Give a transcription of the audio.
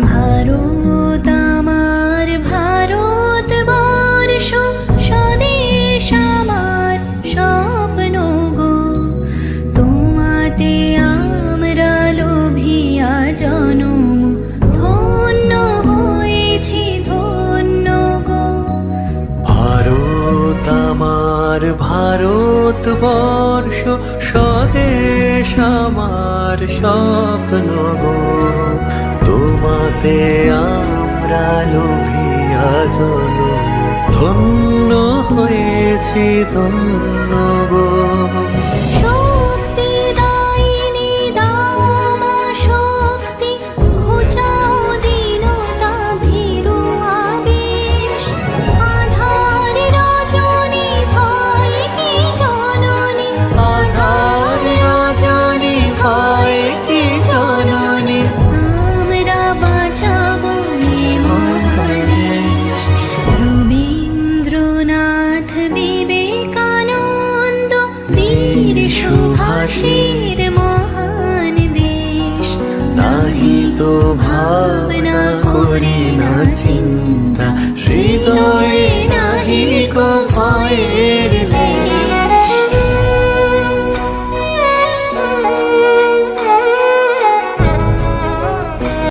ভারত আমার ভারতবর্ষ, স্বদেশ আমার স্বপ্ন গো। তোমাতে আমরা লোভিয়া জনম, ধন্য হয়েছি ধন্য গো। ভারত আমার ভারতবর্ষ, স্বদেশ আমার স্বপ্ন গো। তোমাতে আমরা লোভিয়া জনম, ধন্য হয়েছি ধন্য গো। শক্তি দায়িনী দামা শক্তি, ঘুচাও দীনতা ভীরু আবেশ। আধার রজনী ভয় কি জননী, আধার রজনী ভয় কি জননী, আমরা বাঁচাবো এ মহাদেশ। রবীন্দ্রনাথ বিবেকানন্দ বীর সুভাষের মহান দেশ। নাহি তো ভাবনা করি না চিন্তা, হৃদয়